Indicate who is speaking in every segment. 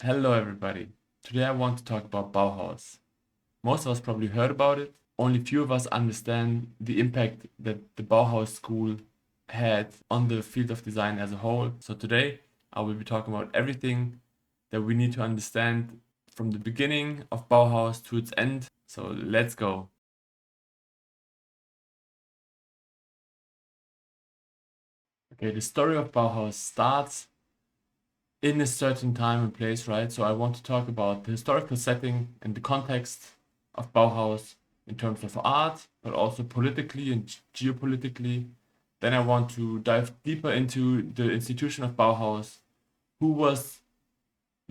Speaker 1: Hello everybody. Today I want to talk about Bauhaus. Most of us probably heard about it. Only few of us understand the impact that the Bauhaus school had on the field of design as a whole. So today I will be talking about everything that we need to understand from the beginning of Bauhaus to its end. So let's go. Okay, the story of Bauhaus starts in a certain time and place, right? So I want to talk about the historical setting and the context of Bauhaus in terms of art, but also politically and geopolitically. Then I want to dive deeper into the institution of Bauhaus, who was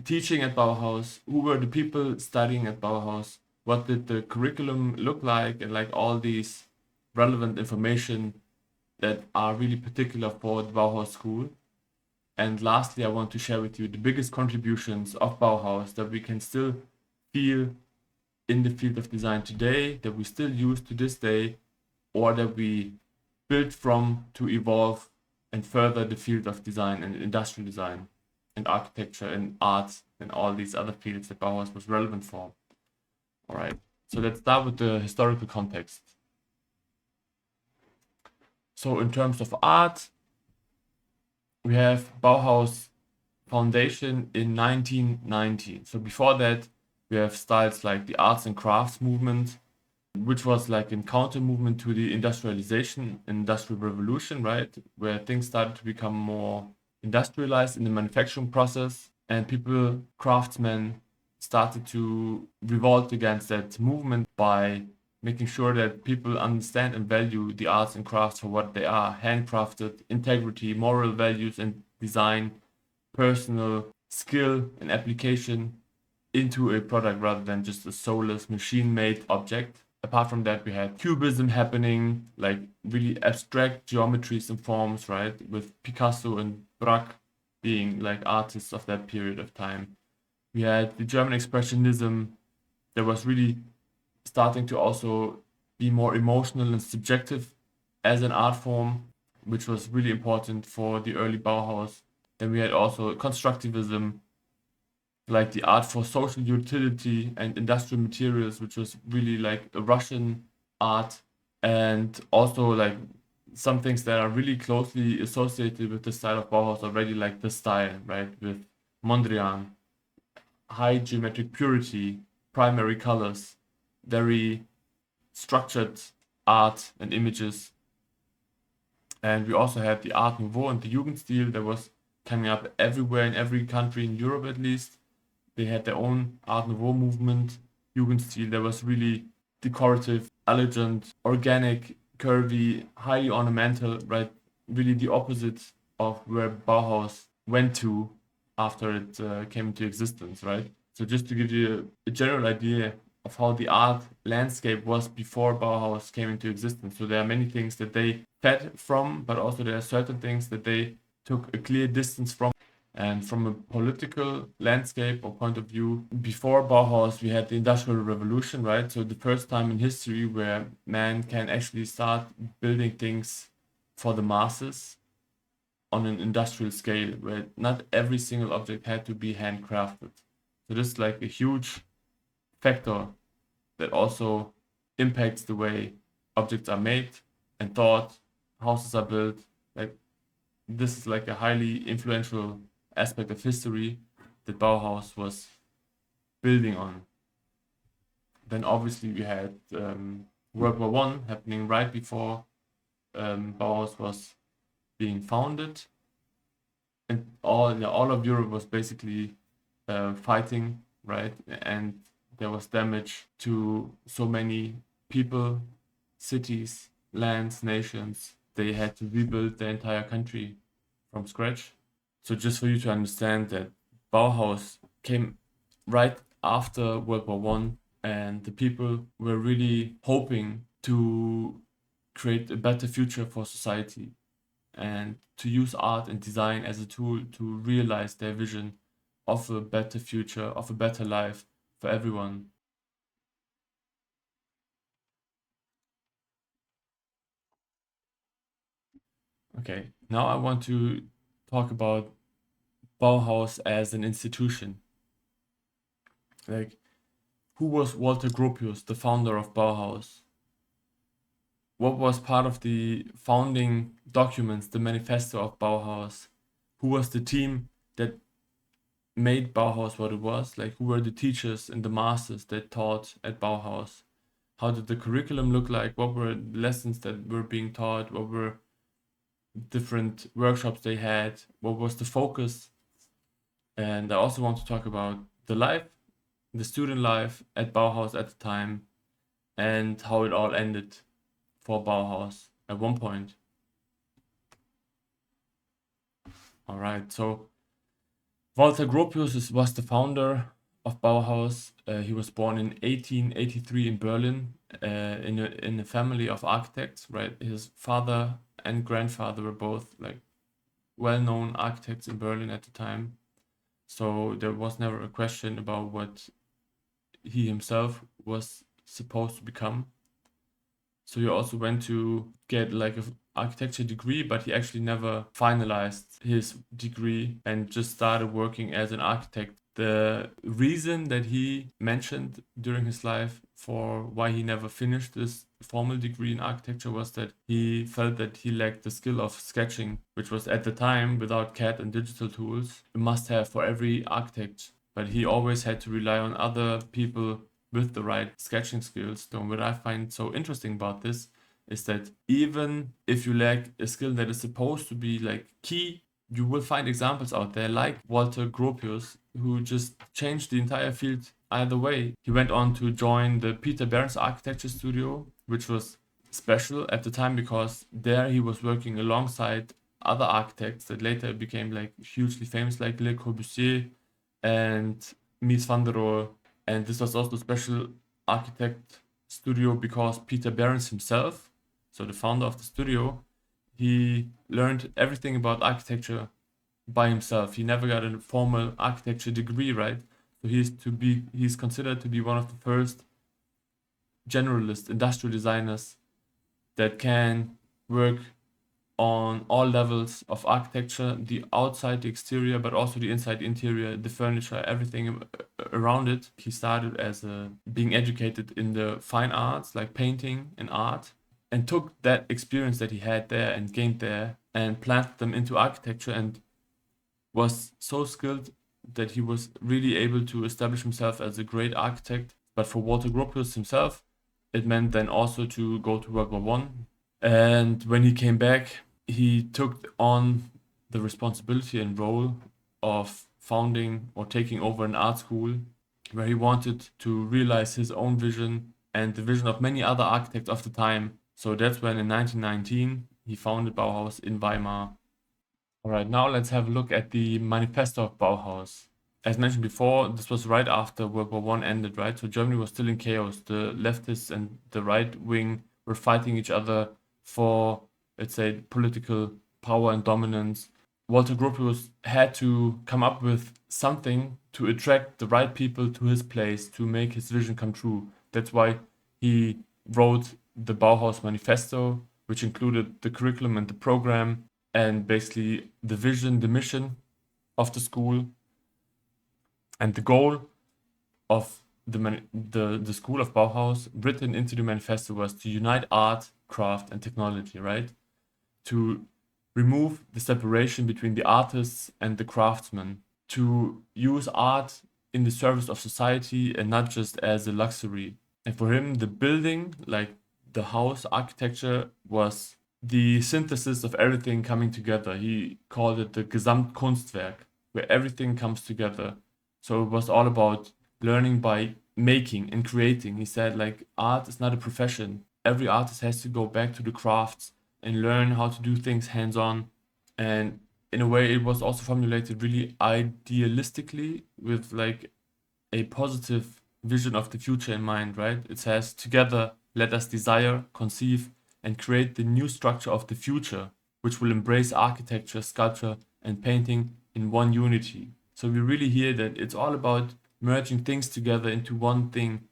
Speaker 1: teaching at Bauhaus, who were the people studying at Bauhaus, what did the curriculum look like, and like all these relevant information that are really particular for the Bauhaus school. And lastly, I want to share with you the biggest contributions of Bauhaus that we can still feel in the field of design today, that we still use to this day, or that we built from to evolve and further the field of design and industrial design and architecture and art and all these other fields that Bauhaus was relevant for. All right, so let's start with the historical context. So in terms of art, we have Bauhaus foundation in 1990. So before that, we have styles like the arts and crafts movement, which was like a counter movement to the industrialization, industrial revolution, right? Where things started to become more industrialized in the manufacturing process, and people, craftsmen, started to revolt against that movement by making sure that people understand and value the arts and crafts for what they are: handcrafted, integrity, moral values, and design, personal skill and application into a product rather than just a soulless machine-made object. Apart from that, we had cubism happening, like really abstract geometries and forms, right? With Picasso and Braque being like artists of that period of time. We had the German Expressionism that was really starting to also be more emotional and subjective as an art form, which was really important for the early Bauhaus. Then we had also constructivism, like the art for social utility and industrial materials, which was really like a Russian art, and also like some things that are really closely associated with the style of Bauhaus already, like the style, right, with Mondrian, high geometric purity, primary colors, very structured art and images. And we also had the Art Nouveau and the Jugendstil that was coming up everywhere in every country in Europe at least. They had their own Art Nouveau movement, Jugendstil, that was really decorative, elegant, organic, curvy, highly ornamental, right? Really the opposite of where Bauhaus went to after it came into existence, right? So just to give you a general idea of how the art landscape was before Bauhaus came into existence. So there are many things that they fed from, but also there are certain things that they took a clear distance from. And from a political landscape or point of view, before Bauhaus, we had the Industrial Revolution, right? So the first time in history where man can actually start building things for the masses on an industrial scale, where not every single object had to be handcrafted. So this is like a huge factor that also impacts the way objects are made and thought, houses are built. Like this is like a highly influential aspect of history that Bauhaus was building on. Then obviously we had World War One happening right before Bauhaus was being founded, and all of Europe was basically fighting, right? And there was damage to so many people, cities, lands, nations. They had to rebuild their entire country from scratch. So just for you to understand that Bauhaus came right after World War One, and the people were really hoping to create a better future for society and to use art and design as a tool to realize their vision of a better future, of a better life for everyone. Okay, now I want to talk about Bauhaus as an institution. Like, who was Walter Gropius, the founder of Bauhaus? What was part of the founding documents, the manifesto of Bauhaus? Who was the team that made Bauhaus what it was? Like, who were the teachers and the masters that taught at Bauhaus? How did the curriculum look like? What were the lessons that were being taught? What were different workshops they had? What was the focus? And I also want to talk about the student life at Bauhaus at the time, and how it all ended for Bauhaus at one point. All right, so Walter Gropius was the founder of Bauhaus. He was born in 1883 in Berlin, in a family of architects. Right, his father and grandfather were both like well-known architects in Berlin at the time. So there was never a question about what he himself was supposed to become. So he also went to get like an architecture degree, but he actually never finalized his degree and just started working as an architect. The reason that he mentioned during his life for why he never finished this formal degree in architecture was that he felt that he lacked the skill of sketching, which was at the time, without CAD and digital tools, a must-have for every architect. But he always had to rely on other people with the right sketching skills. So what I find so interesting about this is that even if you lack a skill that is supposed to be like key, you will find examples out there like Walter Gropius, who just changed the entire field either way. He went on to join the Peter Behrens architecture studio, which was special at the time because there he was working alongside other architects that later became like hugely famous, like Le Corbusier and Mies van der Rohe. And this was also a special architect studio because Peter Behrens himself, so the founder of the studio, he learned everything about architecture by himself. He never got a formal architecture degree, right? So he's considered to be one of the first generalist industrial designers that can work on all levels of architecture, the outside, the exterior, but also the inside, the interior, the furniture, everything around it. He started as being educated in the fine arts, like painting and art, and took that experience that he had there and gained there and planted them into architecture, and was so skilled that he was really able to establish himself as a great architect. But for Walter Gropius himself, it meant then also to go to World War One. And when he came back, he took on the responsibility and role of founding or taking over an art school where he wanted to realize his own vision and the vision of many other architects of the time. So that's when in 1919 he founded Bauhaus in Weimar. All right, now let's have a look at the manifesto of Bauhaus. As mentioned before, this was right after World War One ended, right? So Germany was still in chaos. The leftists and the right wing were fighting each other for, let's say, political power and dominance. Walter Gropius had to come up with something to attract the right people to his place to make his vision come true. That's why he wrote the Bauhaus Manifesto, which included the curriculum and the program, and basically the vision, the mission of the school, and the goal of the school of Bauhaus written into the manifesto was to unite art, craft, and technology, right? To remove the separation between the artists and the craftsmen, to use art in the service of society and not just as a luxury. And for him, the building, like the house architecture, was the synthesis of everything coming together. He called it the Gesamtkunstwerk, where everything comes together. So it was all about learning by making and creating. He said, like, art is not a profession. Every artist has to go back to the crafts and learn how to do things hands-on. And in a way, it was also formulated really idealistically with like a positive vision of the future in mind, right? It says, together, let us desire, conceive, and create the new structure of the future, which will embrace architecture, sculpture, and painting in one unity. So we really hear that it's all about merging things together into one thing,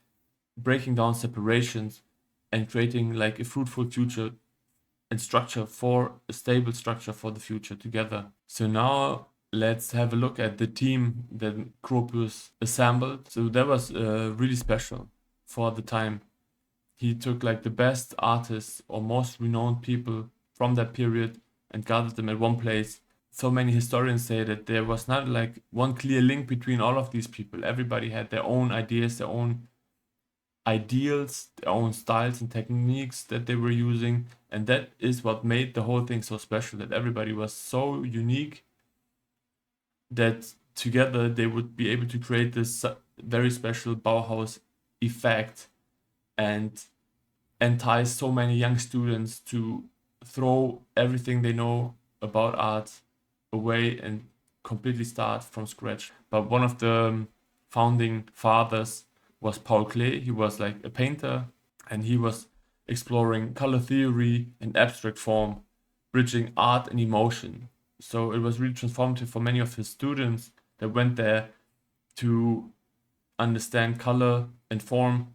Speaker 1: breaking down separations, and creating like a fruitful future and structure for a stable structure for the future together. So now let's have a look at the team that Gropius assembled. So that was really special for the time. He took like the best artists or most renowned people from that period and gathered them at one place. So many historians say that there was not like one clear link between all of these people. Everybody had their own ideas, their own ideals, their own styles and techniques that they were using. And that is what made the whole thing so special, that everybody was so unique that together they would be able to create this very special Bauhaus effect and entice so many young students to throw everything they know about art away and completely start from scratch. But one of the founding fathers was Paul Klee. He was like a painter, and he was exploring color theory and abstract form, bridging art and emotion. So it was really transformative for many of his students that went there to understand color and form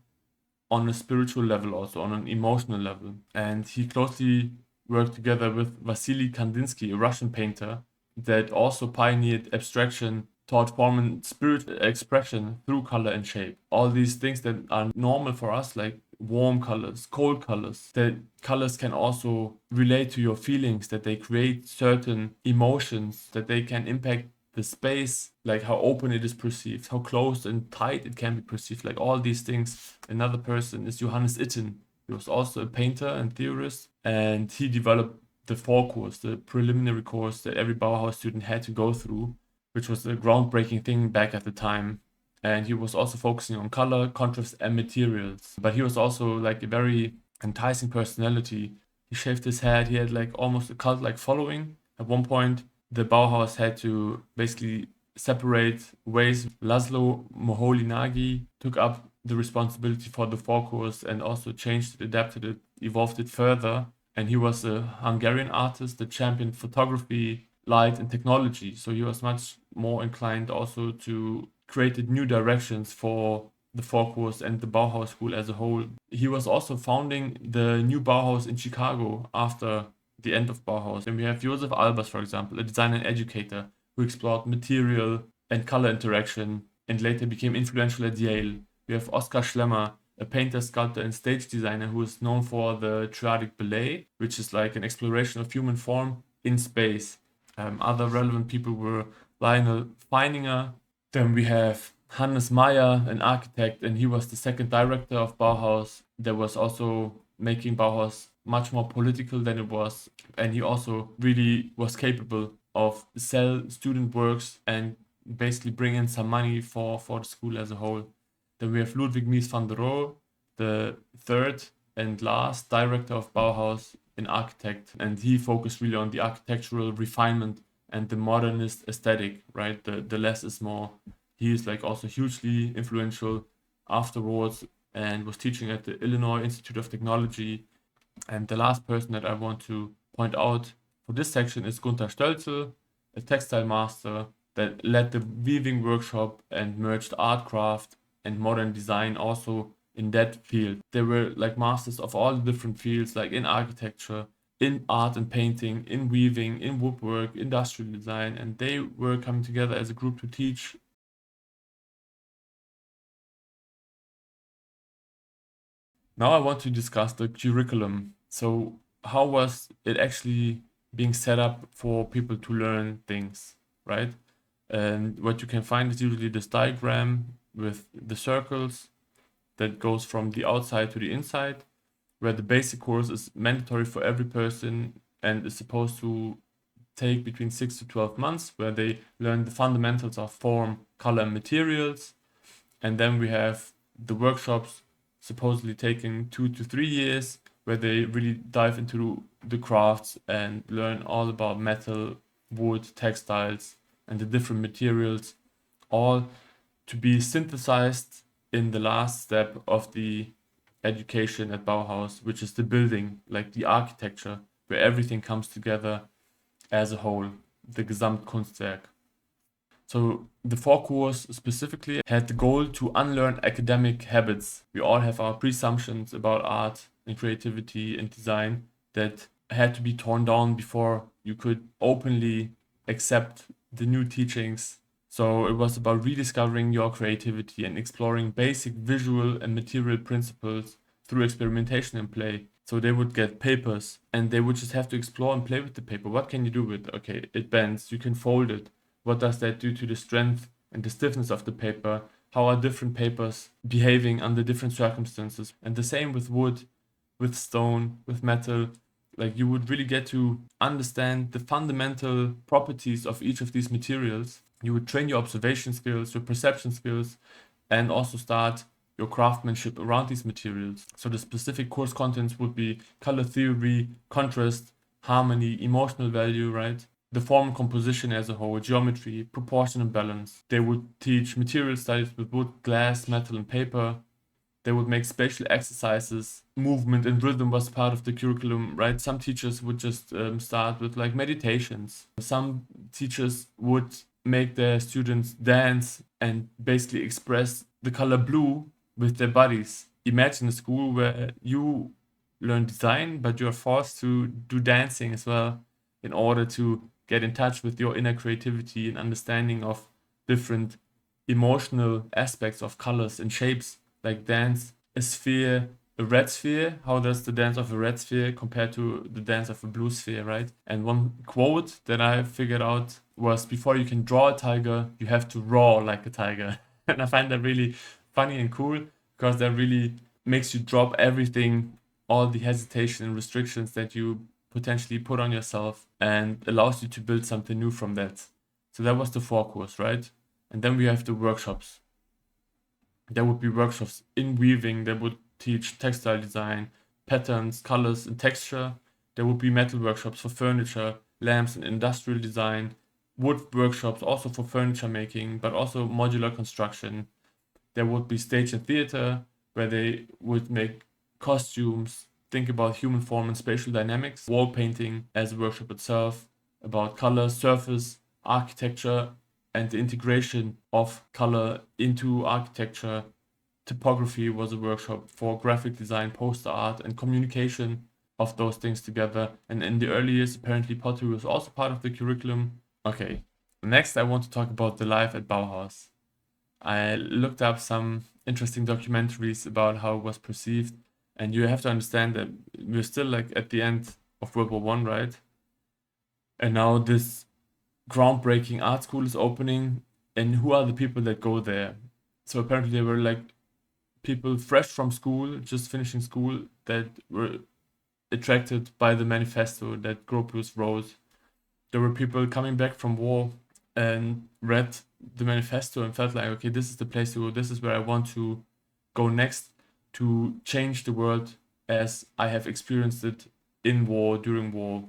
Speaker 1: on a spiritual level, also on an emotional level. And he closely worked together with Vasily Kandinsky, a Russian painter that also pioneered abstraction, taught form and spiritual expression through color and shape. All these things that are normal for us, like warm colors, cold colors, that colors can also relate to your feelings, that they create certain emotions, that they can impact the space, like how open it is perceived, how closed and tight it can be perceived, like all these things. Another person is Johannes Itten. He was also a painter and theorist, and he developed the Vorkurs, the preliminary course that every Bauhaus student had to go through, which was a groundbreaking thing back at the time. And he was also focusing on color, contrast, and materials. But he was also like a very enticing personality. He shaved his head. He had like almost a cult-like following. At one point, the Bauhaus had to basically separate ways. Laszlo Moholy-Nagy took up the responsibility for the Vorkurs and also changed it, adapted it, evolved it further. And he was a Hungarian artist that championed photography, light, and technology. So he was much more inclined also to create new directions for the Vorkurs and the Bauhaus School as a whole. He was also founding the new Bauhaus in Chicago after the end of Bauhaus. And we have Joseph Albers, for example, a designer and educator who explored material and color interaction and later became influential at Yale. We have Oskar Schlemmer, a painter, sculptor, and stage designer who is known for the triadic ballet, which is like an exploration of human form in space. Other relevant people were Lionel Feininger. Then we have Hannes Meyer, an architect, and he was the second director of Bauhaus. That was also making Bauhaus much more political than it was. And he also really was capable of sell student works and basically bring in some money for the school as a whole. Then we have Ludwig Mies van der Rohe, the third and last director of Bauhaus, an architect, and he focused really on the architectural refinement and the modernist aesthetic, right? The less is more. He is like also hugely influential afterwards and was teaching at the Illinois Institute of Technology. And the last person that I want to point out for this section is Gunther Stölzel, a textile master that led the weaving workshop and merged art craft and modern design also in that field. They were like masters of all the different fields, like in architecture, in art and painting, in weaving, in woodwork, industrial design, and they were coming together as a group to teach. Now I want to discuss the curriculum. So how was it actually being set up for people to learn things, right? And what you can find is usually this diagram with the circles that goes from the outside to the inside, where the basic course is mandatory for every person and is supposed to take between 6 to 12 months, where they learn the fundamentals of form, color, and materials. And then we have the workshops supposedly taking 2 to 3 years, where they really dive into the crafts and learn all about metal, wood, textiles, and the different materials, all to be synthesized in the last step of the education at Bauhaus, which is the building, like the architecture, where everything comes together as a whole, the Gesamtkunstwerk. So the Vorkurs specifically had the goal to unlearn academic habits. We all have our presumptions about art and creativity and design that had to be torn down before you could openly accept the new teachings. So it was about rediscovering your creativity and exploring basic visual and material principles through experimentation and play. So they would get papers and they would just have to explore and play with the paper. What can you do with it? Okay, it bends, you can fold it. What does that do to the strength and the stiffness of the paper? How are different papers behaving under different circumstances? And the same with wood, with stone, with metal. Like you would really get to understand the fundamental properties of each of these materials. You would train your observation skills, your perception skills, and also start your craftsmanship around these materials. So the specific course contents would be color theory, contrast, harmony, emotional value, right? The form and composition as a whole, geometry, proportion and balance. They would teach material studies with wood, glass, metal, and paper. They would make spatial exercises. Movement and rhythm was part of the curriculum, right? Some teachers would just start with like meditations. Some teachers would make their students dance and basically express the color blue with their bodies. Imagine a school where you learn design, but you're forced to do dancing as well in order to get in touch with your inner creativity and understanding of different emotional aspects of colors and shapes, like dance a sphere, a red sphere. How does the dance of a red sphere compare to the dance of a blue sphere, right? And one quote that I figured out was, before you can draw a tiger, you have to roar like a tiger. And I find that really funny and cool, because that really makes you drop everything, all the hesitation and restrictions that you potentially put on yourself, and allows you to build something new from that. So that was the Vorkurs, right? And then we have the workshops. There would be workshops in weaving that would teach textile design, patterns, colors, and texture. There would be metal workshops for furniture, lamps, and industrial design. Wood workshops also for furniture making, but also modular construction. There would be stage and theater, where they would make costumes, think about human form and spatial dynamics. Wall painting as a workshop itself, about color, surface, architecture, and the integration of color into architecture. Typography was a workshop for graphic design, poster art, and communication of those things together. And in the early years, apparently pottery was also part of the curriculum. Okay, next I want to talk about the life at Bauhaus. I looked up some interesting documentaries about how it was perceived, and you have to understand that we're still like at the end of World War One, right? And now this groundbreaking art school is opening, and who are the people that go there? So apparently they were like people fresh from school, just finishing school, that were attracted by the manifesto that Gropius wrote. There were people coming back from war and read the manifesto and felt like, okay, this is the place to go, this is where I want to go next to change the world as I have experienced it in war, during war.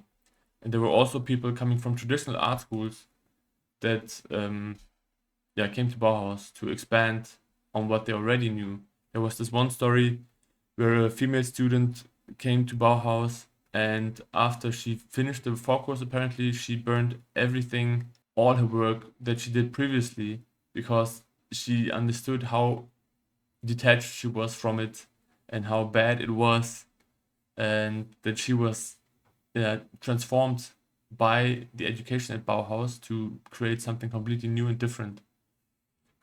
Speaker 1: And there were also people coming from traditional art schools that came to Bauhaus to expand on what they already knew. There was this one story where a female student came to Bauhaus, and after she finished the Vorkurs, apparently she burned everything, all her work that she did previously, because she understood how detached she was from it and how bad it was, and that she was transformed by the education at Bauhaus to create something completely new and different.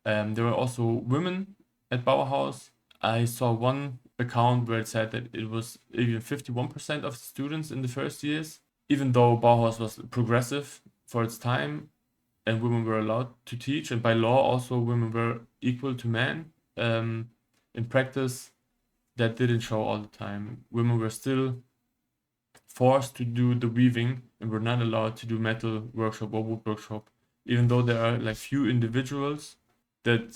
Speaker 1: There were also women at Bauhaus. I saw one account where it said that it was even 51% of students in the first years, even though Bauhaus was progressive for its time and women were allowed to teach, and by law also women were equal to men. In practice, that didn't show all the time. Women were still forced to do the weaving and were not allowed to do metal workshop or wood workshop, even though there are like few individuals that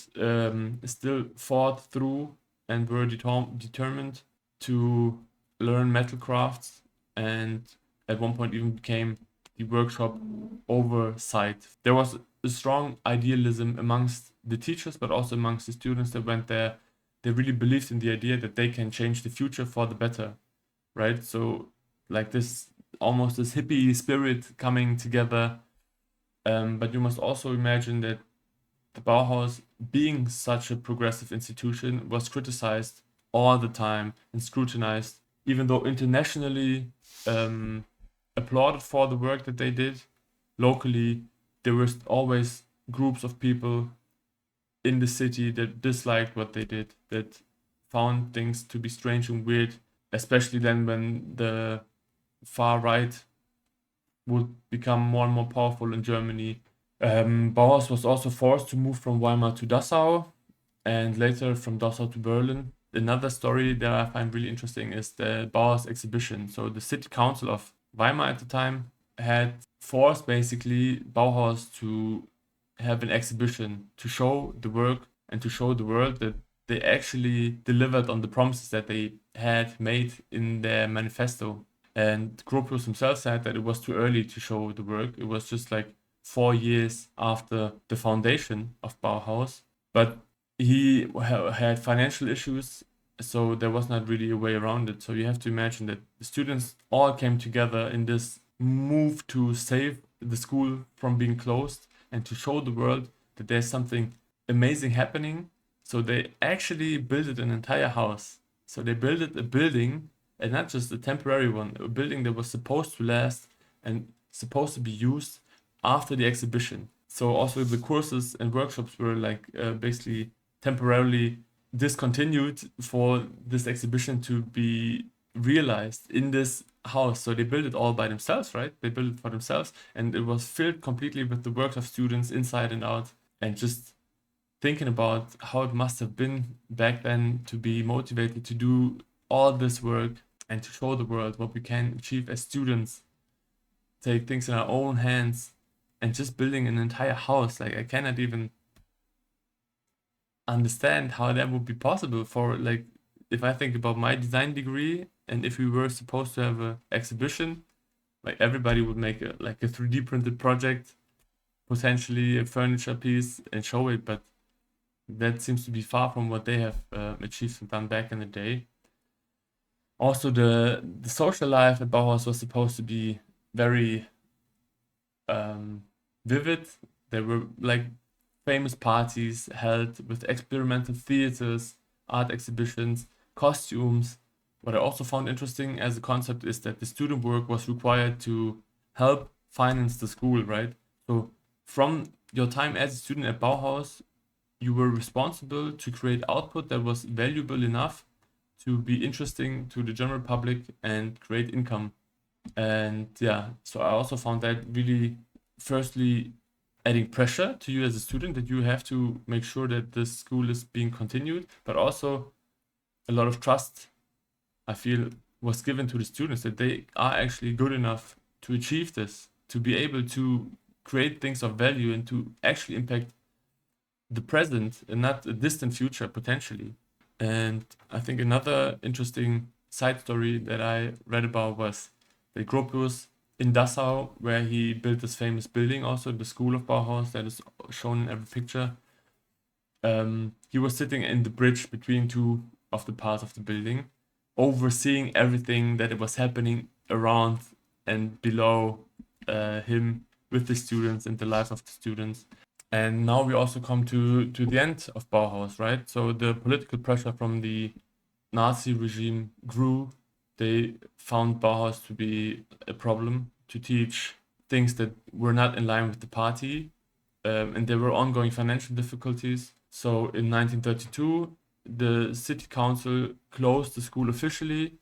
Speaker 1: still fought through and were determined to learn metal crafts, and at one point even became the workshop oversight. There was a strong idealism amongst the teachers, but also amongst the students that went there. They really believed in the idea that they can change the future for the better, right? So like this, almost this hippie spirit coming together. But you must also imagine that the Bauhaus, being such a progressive institution, was criticized all the time and scrutinized, even though internationally applauded for the work that they did. Locally, there were always groups of people in the city that disliked what they did, that found things to be strange and weird, especially then when the far right would become more and more powerful in Germany. Bauhaus was also forced to move from Weimar to Dessau and later from Dessau to Berlin. Another story that I find really interesting is the Bauhaus exhibition. So the city council of Weimar at the time had forced basically Bauhaus to have an exhibition to show the work and to show the world that they actually delivered on the promises that they had made in their manifesto. And Gropius himself said that it was too early to show the work. It was just like 4 years after the foundation of Bauhaus. But he had financial issues, so there was not really a way around it. So you have to imagine that the students all came together in this move to save the school from being closed and to show the world that there's something amazing happening. So they actually built an entire house. So they built a building, and not just a temporary one, a building that was supposed to last and supposed to be used after the exhibition. So also the courses and workshops were like basically temporarily discontinued for this exhibition to be realized in this house. So they built it all by themselves, right? They built it for themselves, and it was filled completely with the works of students inside and out. And just thinking about how it must have been back then to be motivated to do all this work and to show the world what we can achieve as students, take things in our own hands, and just building an entire house. Like, I cannot even understand how that would be possible. For like, if I think about my design degree, and if we were supposed to have an exhibition, like everybody would make a 3D printed project, potentially a furniture piece, and show it. But that seems to be far from what they have achieved and done back in the day. Also, the social life at Bauhaus was supposed to be very vivid. There were like famous parties held with experimental theaters, art exhibitions, costumes. What I also found interesting as a concept is that the student work was required to help finance the school, right? So from your time as a student at Bauhaus, you were responsible to create output that was valuable enough to be interesting to the general public and create income. And yeah, so I also found that really, firstly, adding pressure to you as a student, that you have to make sure that this school is being continued, but also a lot of trust, I feel, was given to the students that they are actually good enough to achieve this, to be able to create things of value and to actually impact the present and not a distant future potentially. And I think another interesting side story that I read about was that Gropius in Dessau, where he built this famous building, also the School of Bauhaus that is shown in every picture. He was sitting in the bridge between two of the parts of the building, overseeing everything that it was happening around and below him with the students and the life of the students. And now we also come to the end of Bauhaus, right? So the political pressure from the Nazi regime grew. They found Bauhaus to be a problem, to teach things that were not in line with the party. And there were ongoing financial difficulties. So in 1932, the city council closed the school officially.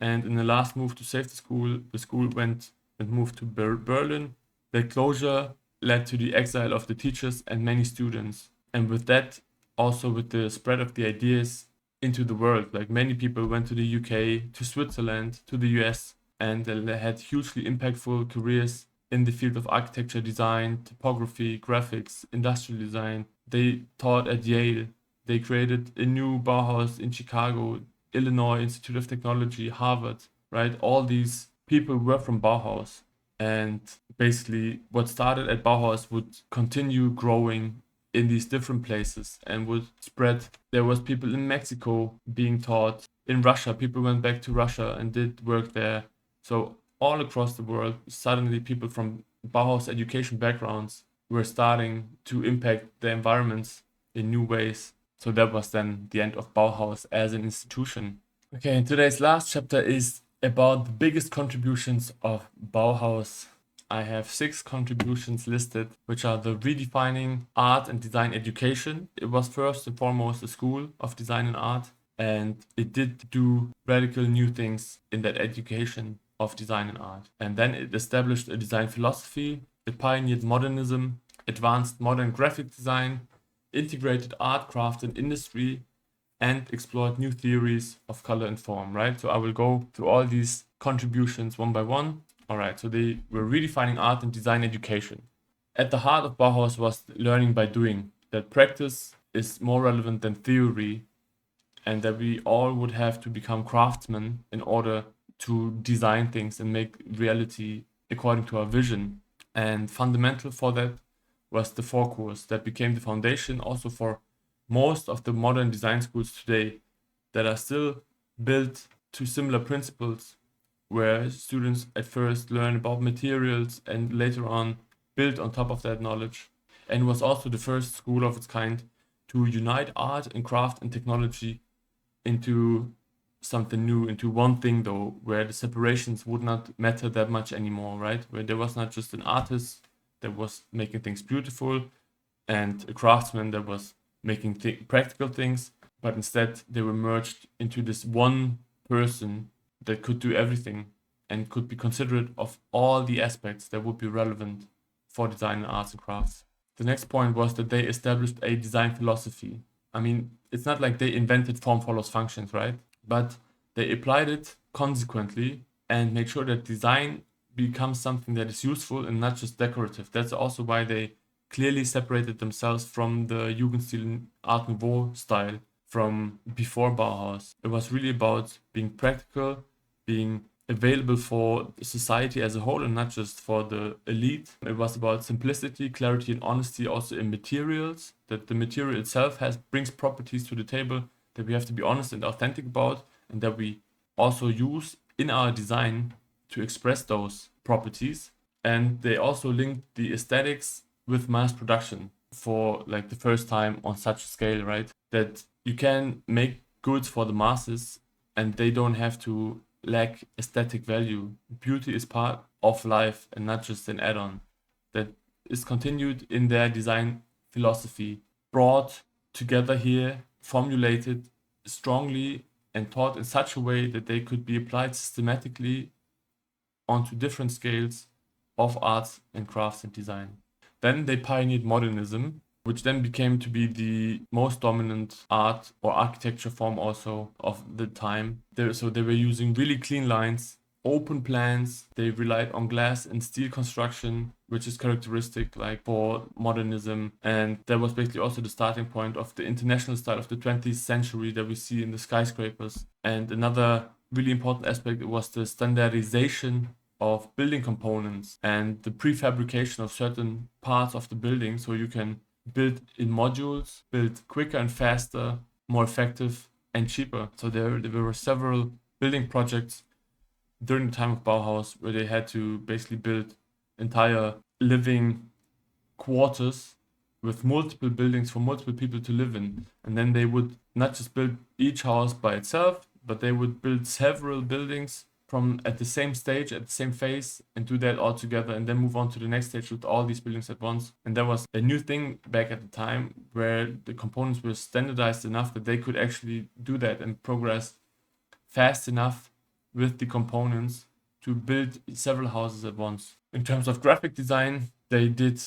Speaker 1: And in the last move to save the school went and moved to Berlin. The closure led to the exile of the teachers and many students. And with that, also with the spread of the ideas into the world, like many people went to the UK, to Switzerland, to the US, and they had hugely impactful careers in the field of architecture design, typography, graphics, industrial design. They taught at Yale. They created a new Bauhaus in Chicago, Illinois Institute of Technology, Harvard, right? All these people were from Bauhaus. And basically, what started at Bauhaus would continue growing in these different places and would spread. There was people in Mexico being taught. In Russia, people went back to Russia and did work there. So all across the world, suddenly people from Bauhaus education backgrounds were starting to impact the environments in new ways. So that was then the end of Bauhaus as an institution. Okay, and today's last chapter is about the biggest contributions of Bauhaus I have 6 contributions listed, which are the redefining art and design education. It was first and foremost a school of design and art, and it did do radical new things in that education of design and art. And then it established a design philosophy. It pioneered modernism, advanced modern graphic design, integrated art, craft, and industry, and explored new theories of color and form, right? So I will go through all these contributions one by one. All right, so they were redefining art and design education. At the heart of Bauhaus was learning by doing, that practice is more relevant than theory, and that we all would have to become craftsmen in order to design things and make reality according to our vision. And fundamental for that was the Vorkurs that became the foundation also for most of the modern design schools today that are still built to similar principles, where students at first learn about materials and later on build on top of that knowledge. And was also the first school of its kind to unite art and craft and technology into something new, into one thing though, where the separations would not matter that much anymore, right? Where there was not just an artist that was making things beautiful and a craftsman that was making practical things, but instead they were merged into this one person that could do everything and could be considerate of all the aspects that would be relevant for design and arts and crafts. The next point was that they established a design philosophy. I mean, it's not like they invented form follows functions, right? But they applied it consequently and made sure that design becomes something that is useful and not just decorative. That's also why they clearly separated themselves from the Jugendstil Art Nouveau style from before Bauhaus. It was really about being practical, being available for society as a whole and not just for the elite. It was about simplicity, clarity, and honesty also in materials, that the material itself brings properties to the table that we have to be honest and authentic about, and that we also use in our design to express those properties. And they also linked the aesthetics with mass production for like the first time on such a scale, right? That you can make goods for the masses and they don't have to lack aesthetic value. Beauty is part of life and not just an add-on. That is continued in their design philosophy, brought together here, formulated strongly and taught in such a way that they could be applied systematically onto different scales of arts and crafts and design. Then they pioneered modernism, which then became to be the most dominant art or architecture form also of the time. So they were using really clean lines, open plans. They relied on glass and steel construction, which is characteristic like for modernism. And that was basically also the starting point of the international style of the 20th century that we see in the skyscrapers. And another really important aspect was the standardization of building components and the prefabrication of certain parts of the building, so you can build in modules, build quicker and faster, more effective and cheaper. So there were several building projects during the time of Bauhaus where they had to basically build entire living quarters with multiple buildings for multiple people to live in. And then they would not just build each house by itself, but they would build several buildings from at the same stage, at the same phase, and do that all together, and then move on to the next stage with all these buildings at once. And that was a new thing back at the time, where the components were standardized enough that they could actually do that and progress fast enough with the components to build several houses at once. In terms of graphic design, they did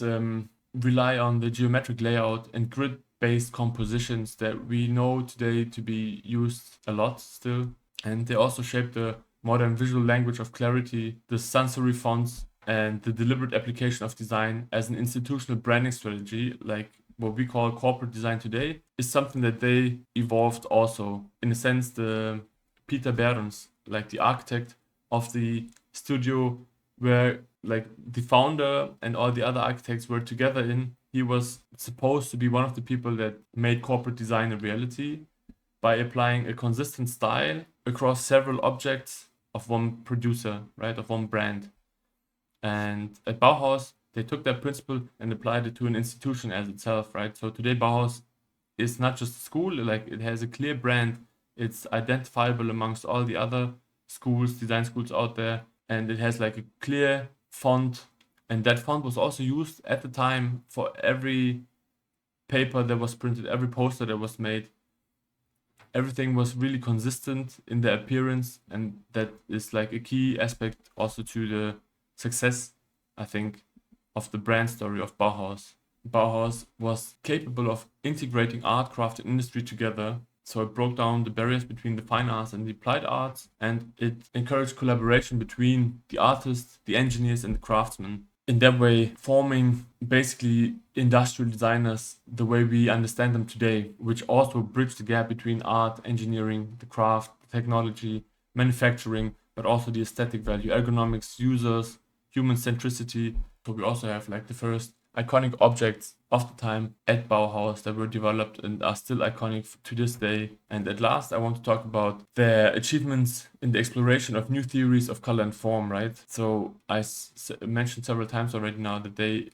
Speaker 1: rely on the geometric layout and grid-based compositions that we know today to be used a lot still. And they also shaped the modern visual language of clarity, the sensory fonts, and the deliberate application of design as an institutional branding strategy, like what we call corporate design today, is something that they evolved also. In a sense, the Peter Behrens, like the architect of the studio where like the founder and all the other architects were together in, he was supposed to be one of the people that made corporate design a reality by applying a consistent style across several objects of one producer, right, of one brand. And at Bauhaus, they took that principle and applied it to an institution as itself, right? So today Bauhaus is not just a school, like it has a clear brand. It's identifiable amongst all the other schools, design schools out there, and it has like a clear font And that font was also used at the time for every paper that was printed, every poster that was made. Everything was really consistent in the appearance, and that is like a key aspect also to the success, I think, of the brand story of Bauhaus. Bauhaus was capable of integrating art, craft, and industry together. So it broke down the barriers between the fine arts and the applied arts, and it encouraged collaboration between the artists, the engineers, and the craftsmen. In that way, forming basically industrial designers the way we understand them today, which also bridged the gap between art, engineering, the craft, technology, manufacturing, but also the aesthetic value, ergonomics, users, human centricity. So we also have like the first iconic objects of the time at Bauhaus that were developed and are still iconic to this day. And at last, I want to talk about their achievements in the exploration of new theories of color and form, right? So I mentioned several times already now that they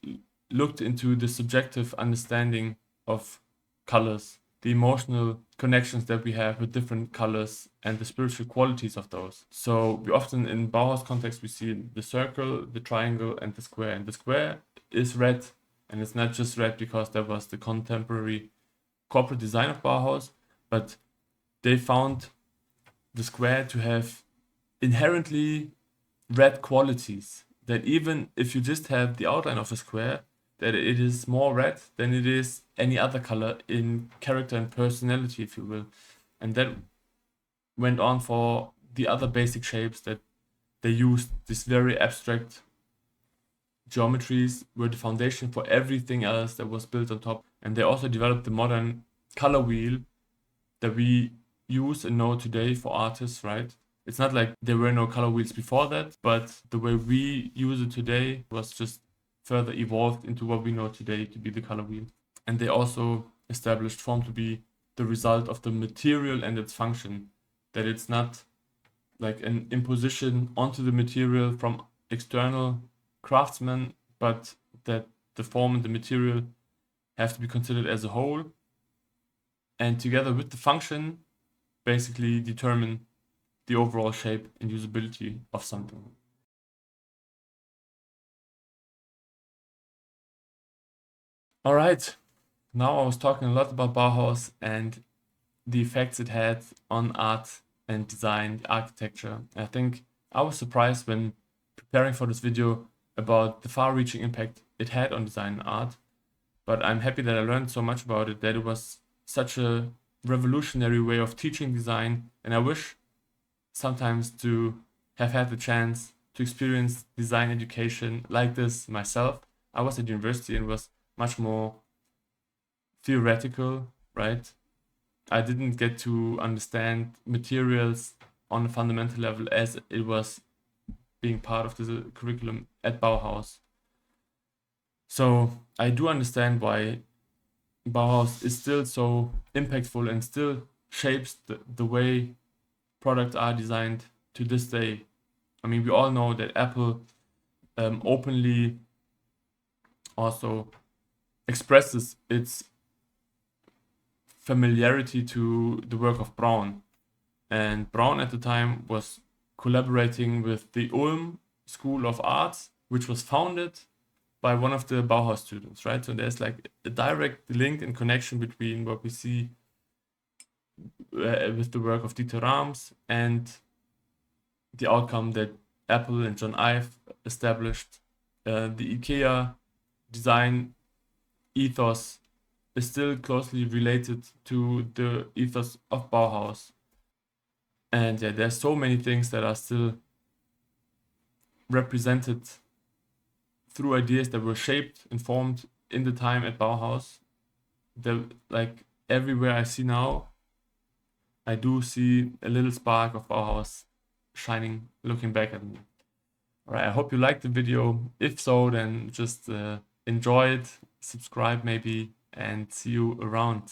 Speaker 1: looked into the subjective understanding of colors, the emotional connections that we have with different colors and the spiritual qualities of those. So we often in Bauhaus context, we see the circle, the triangle, and the square. And the square is red, and it's not just red because that was the contemporary corporate design of Bauhaus, but they found the square to have inherently red qualities, that even if you just have the outline of a square, that it is more red than it is any other color in character and personality, if you will. And that went on for the other basic shapes, that they used this very abstract geometries were the foundation for everything else that was built on top. And they also developed the modern color wheel that we use and know today for artists, right? It's not like there were no color wheels before that, but the way we use it today was just further evolved into what we know today to be the color wheel. And they also established form to be the result of the material and its function, that it's not like an imposition onto the material from external craftsmen, but that the form and the material have to be considered as a whole, and together with the function basically determine the overall shape and usability of something. All right, now I was talking a lot about Bauhaus and the effects it had on art and design, architecture. I think I was surprised when preparing for this video about the far-reaching impact it had on design and art, but I'm happy that I learned so much about it, that it was such a revolutionary way of teaching design, and I wish sometimes to have had the chance to experience design education like this myself. I was at university and was much more theoretical, right? I didn't get to understand materials on a fundamental level as it was being part of the curriculum at Bauhaus. So I do understand why Bauhaus is still so impactful and still shapes the way products are designed to this day. I mean, we all know that Apple openly also expresses its familiarity to the work of Braun. And Braun at the time was collaborating with the Ulm School of Arts, which was founded by one of the Bauhaus students, right? So there's like a direct link and connection between what we see with the work of Dieter Rams and the outcome that Apple and John Ive established. The IKEA design ethos is still closely related to the ethos of Bauhaus. And yeah, there's so many things that are still represented through ideas that were shaped and formed in the time at Bauhaus. That, like, everywhere I see now, I do see a little spark of Bauhaus shining, looking back at me. Alright, I hope you liked the video. If so, then just enjoy it, subscribe maybe, and see you around.